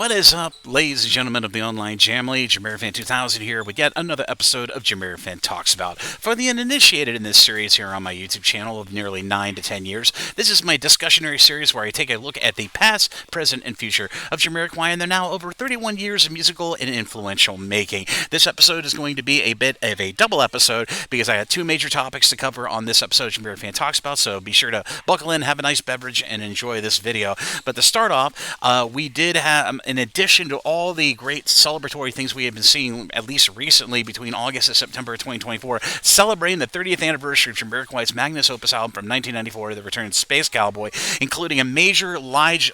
What is up, ladies and gentlemen of the online Jamily? JamiroFan 2000 here with yet another episode of JamiroFan Talks About. For the uninitiated in this series here on my YouTube channel of nearly 9 to 10 years, this is my discussionary series where I take a look at the past, present, and future of Jamiroquai and their now over 31 years of musical and influential making. This episode is going to be a bit of a double episode because I had two major topics to cover on this episode of JamiroFan Talks About, so be sure to buckle in, have a nice beverage, and enjoy this video. But to start off, we did have, in addition to all the great celebratory things we have been seeing, at least recently, between August and September of 2024, celebrating the 30th anniversary of Jamiroquai's magnus opus album from 1994, The Return of Space Cowboy, including a major live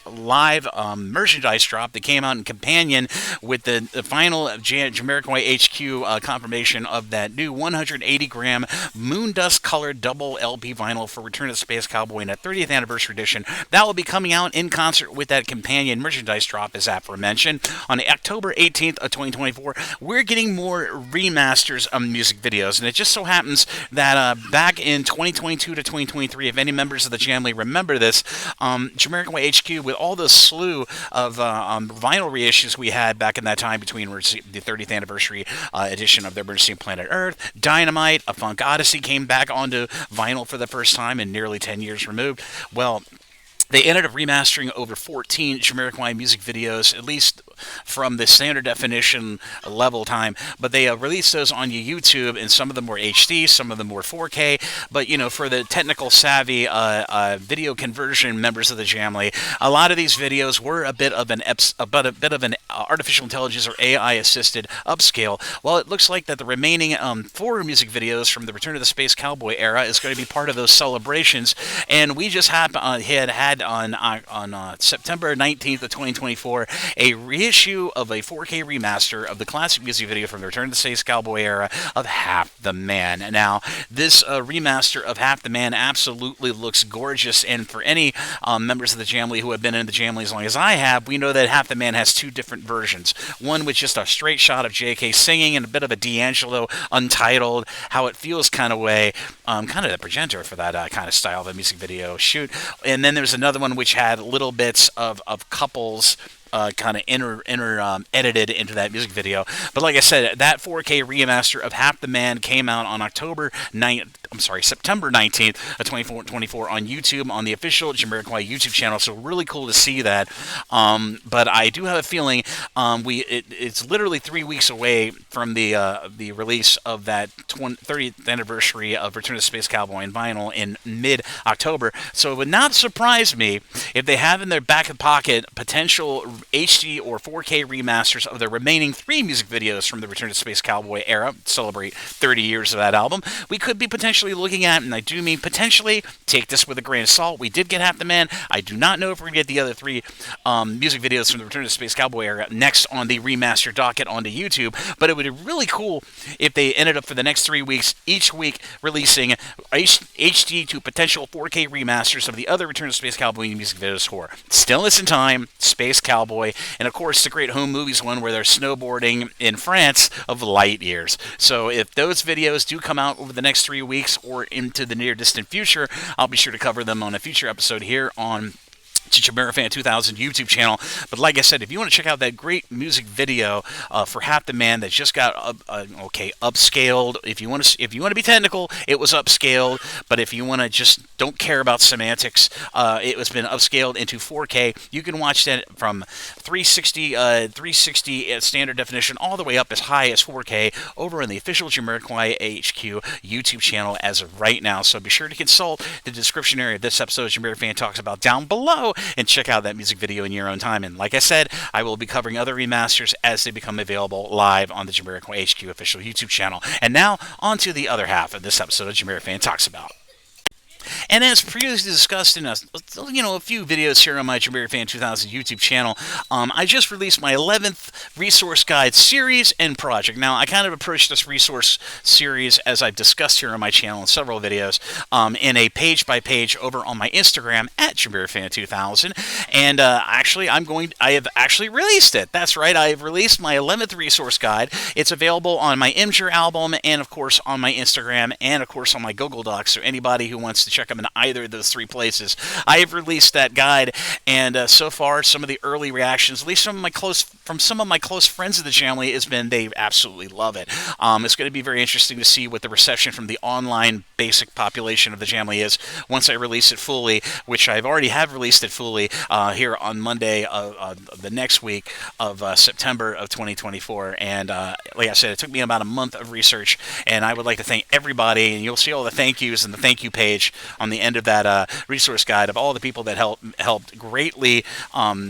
merchandise drop that came out in companion with the final Jamiroquai HQ confirmation of that new 180-gram moon dust colored double LP vinyl for Return of Space Cowboy in a 30th anniversary edition. That will be coming out in concert with that companion merchandise drop, as aforementioned. On October 18th of 2024, we're getting more remasters of music videos, and it just so happens that back in 2022 to 2023, if any members of the Jamily remember this, Jamiroquai HQ, with all the slew of vinyl reissues we had back in that time between the 30th anniversary edition of Their Emergency Planet Earth, Dynamite, A Funk Odyssey came back onto vinyl for the first time in nearly 10 years removed. Well, they ended up remastering over 14 Jamiroquai music videos, at least from the standard definition level time, but they released those on YouTube, and some of them were HD, some of them were 4K, but, you know, for the technical savvy video conversion members of the Jamily, a lot of these videos were a bit of an artificial intelligence or AI-assisted upscale. Well, it looks like that the remaining 4 music videos from the Return of the Space Cowboy era is going to be part of those celebrations, and we just had on September 19th of 2024 a reissue of a 4K remaster of the classic music video from the Return of the Space Cowboy era of Half the Man. Now, this remaster of Half the Man absolutely looks gorgeous, and for any members of the Jamily who have been in the Jamily as long as I have, we know that Half the Man has two different versions. One with just a straight shot of JK singing and a bit of a D'Angelo Untitled, How It Feels kind of way, kind of the progenitor for that kind of style of a music video shoot. And then there's another one which had little bits of couples kind of edited into that music video. But like I said, that 4K remaster of Half the Man came out on September 19th of 2024 on YouTube, on the official Jamiroquai YouTube channel. So really cool to see that. But I do have a feeling it's literally 3 weeks away from the release of that 30th anniversary of Return of the Space Cowboy in vinyl in mid-October. So it would not surprise me if they have in their back pocket potential HD or 4K remasters of the remaining 3 music videos from the Return to Space Cowboy era, celebrate 30 years of that album. We could be potentially looking at, and I do mean potentially, take this with a grain of salt, we did get Half the Man. I do not know if we're going to get the other 3 music videos from the Return to Space Cowboy era next on the remaster docket onto YouTube, but it would be really cool if they ended up for the next 3 weeks, each week releasing HD to potential 4K remasters of the other Return to Space Cowboy music videos for Stillness in Time, Space Cowboy, and of course the great home movies one where they're snowboarding in France of light years. So if those videos do come out over the next 3 weeks or into the near distant future, I'll be sure to cover them on a future episode here on JamiroFan 2000 YouTube channel. But like I said, if you want to check out that great music video for Half the Man that just got upscaled, if you want to be technical, it was upscaled. But if you want to just don't care about semantics, it has been upscaled into 4K. You can watch that from 360 standard definition all the way up as high as 4K over on the official Jamiroquai HQ YouTube channel as of right now. So be sure to consult the description area of this episode of JamiroFan Talks About down below and check out that music video in your own time. And like I said, I will be covering other remasters as they become available live on the Jamiroquai HQ official YouTube channel. And now, on to the other half of this episode of JamiroFan Talks About. And as previously discussed in a few videos here on my JamiroFan 2000 YouTube channel, I just released my 11th resource guide series and project. Now, I kind of approached this resource series, as I've discussed here on my channel in several videos, in a page-by-page over on my Instagram at JamiroFan 2000. And I have actually released it. That's right, I have released my 11th resource guide. It's available on my Imgur album and, of course, on my Instagram and, of course, on my Google Docs. So anybody who wants to check them in either of those three places. I have released that guide, and so far, some of the early reactions, at least from some of my close friends of the Jamily, has been they absolutely love it. It's going to be very interesting to see what the reception from the online basic population of the Jamily is once I release it fully, which I've already have released it fully here on Monday of the next week of September of 2024. And like I said, it took me about a month of research, and I would like to thank everybody, and you'll see all the thank yous and the thank you page on the end of that resource guide of all the people that helped greatly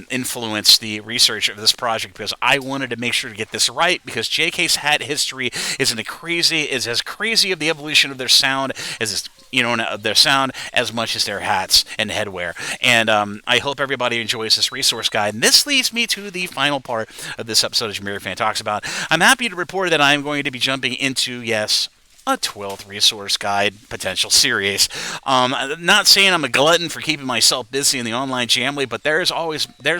influence the research of this project, because I wanted to make sure to get this right, because JK's hat history is as crazy of the evolution of their sound as their sound as much as their hats and headwear. And I hope everybody enjoys this resource guide. And this leads me to the final part of this episode of JamiroFan Talks About. I'm happy to report that I'm going to be jumping into, yes, a 12th resource guide potential series. I'm not saying I'm a glutton for keeping myself busy in the online Jamily, but there's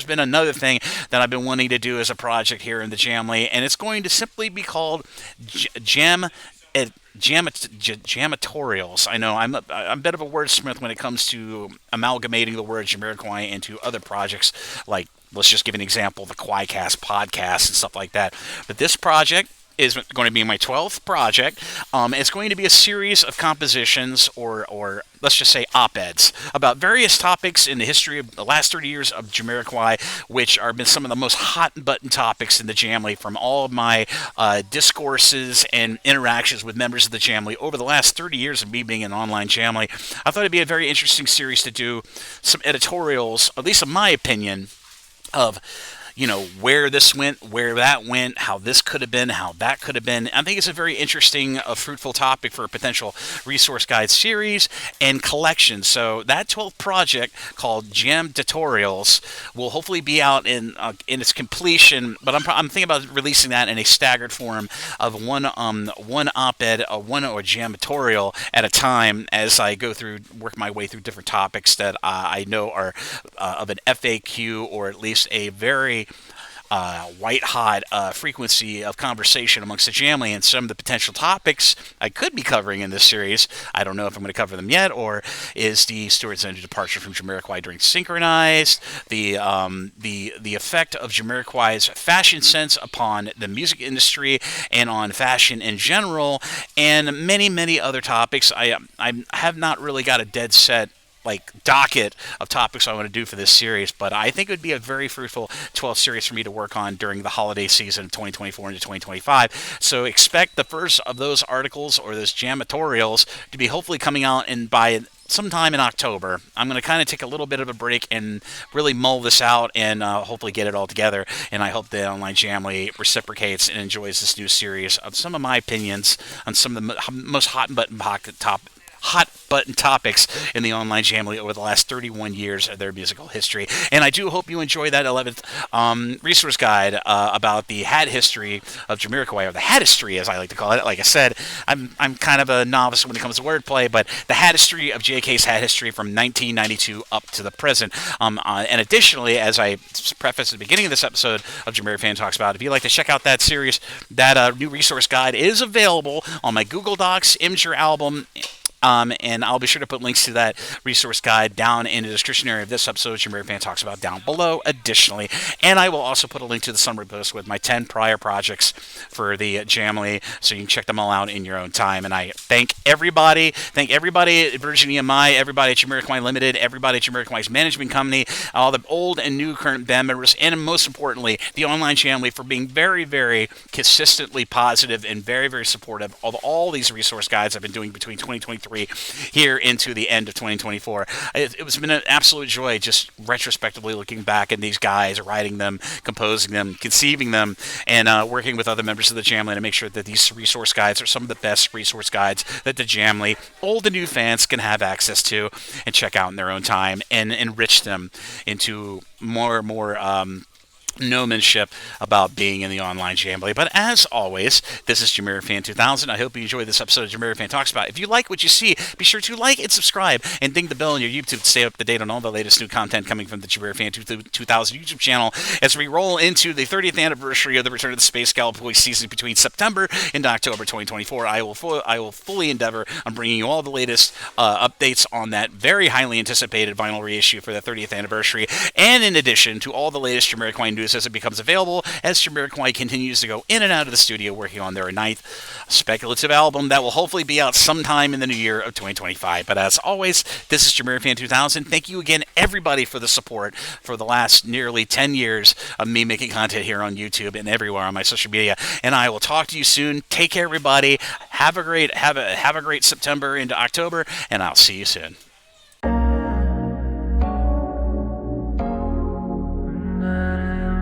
been another thing that I've been wanting to do as a project here in the Jamily, and it's going to simply be called Jamitorials. I know I'm a bit of a wordsmith when it comes to amalgamating the word Jamiroquai into other projects, like, let's just give an example, the QuaiCast podcast and stuff like that. But this project is going to be my 12th project. It's going to be a series of compositions, or let's just say op-eds, about various topics in the history of the last 30 years of Jamiroquai, which have been some of the most hot-button topics in the Jamily from all of my discourses and interactions with members of the Jamily over the last 30 years of me being an online Jamily. I thought it'd be a very interesting series to do some editorials, at least in my opinion, of where this went, where that went, how this could have been, how that could have been. I think it's a very interesting, fruitful topic for a potential resource guide series and collection. So that 12th project called Jam Tutorials will hopefully be out in its completion, but I'm thinking about releasing that in a staggered form of one op-ed, one or jam tutorial at a time, as I work my way through different topics that I know are of an FAQ, or at least a very white-hot frequency of conversation amongst the Jamily, and some of the potential topics I could be covering in this series. I don't know if I'm going to cover them yet, or is the Stuart Zender departure from Jamiroquai during Synchronized, the effect of Jamiroquai's fashion sense upon the music industry and on fashion in general, and many, many other topics. I have not really got a dead set docket of topics I want to do for this series, but I think it would be a very fruitful 12th series for me to work on during the holiday season of 2024 into 2025. So expect the first of those articles, or those jamitorials, to be hopefully coming out by sometime in October. I'm going to kind of take a little bit of a break and really mull this out, and hopefully get it all together. And I hope the online Jamily reciprocates and enjoys this new series of some of my opinions on some of the most hot button topics in the online Jamily over the last 31 years of their musical history. And I do hope you enjoy that 11th resource guide about the hat history of Jamiroquai, or the Hatistry, as I like to call it. Like I said, I'm kind of a novice when it comes to wordplay, but the Hatistry of JK's hat history from 1992 up to the present. And additionally, as I prefaced at the beginning of this episode of JamiroFan Talks About, if you'd like to check out that series, that new resource guide is available on my Google Docs, Imgur album, and I'll be sure to put links to that resource guide down in the description area of this episode, JamiroFan Talks About, down below additionally. And I will also put a link to the summary post with my 10 prior projects for the Jamily, so you can check them all out in your own time. And I thank everybody at Virginia Mai, everybody at Jamiroquai Limited, everybody at Jamiroquai's management company, all the old and new current band members, and most importantly, the online Jamily, for being very, very consistently positive and very, very supportive of all these resource guides I've been doing between 2023 here into the end of 2024. It's been an absolute joy just retrospectively looking back at these guys, writing them, composing them, conceiving them, and working with other members of the Jamily to make sure that these resource guides are some of the best resource guides that the Jamily, old and new fans, can have access to and check out in their own time, and enrich them into more and more nomanship about being in the online Jamily. But as always, this is JamiroFan 2000. I hope you enjoyed this episode of JamiroFan Talks About. If you like what you see, be sure to like and subscribe and ding the bell on your YouTube to stay up to date on all the latest new content coming from the JamiroFan 2000 YouTube channel as we roll into the 30th anniversary of the Return of the Space Cowboy season between September and October 2024. I will fully endeavor on bringing you all the latest updates on that very highly anticipated vinyl reissue for the 30th anniversary, and in addition to all the latest Jamiroquai news as it becomes available, as Jamiroquai continues to go in and out of the studio working on their ninth speculative album that will hopefully be out sometime in the new year of 2025. But as always, this is JamiroFan 2000. Thank you again, everybody, for the support for the last nearly 10 years of me making content here on YouTube and everywhere on my social media. And I will talk to you soon. Take care, everybody. Have a great September into October, and I'll see you soon.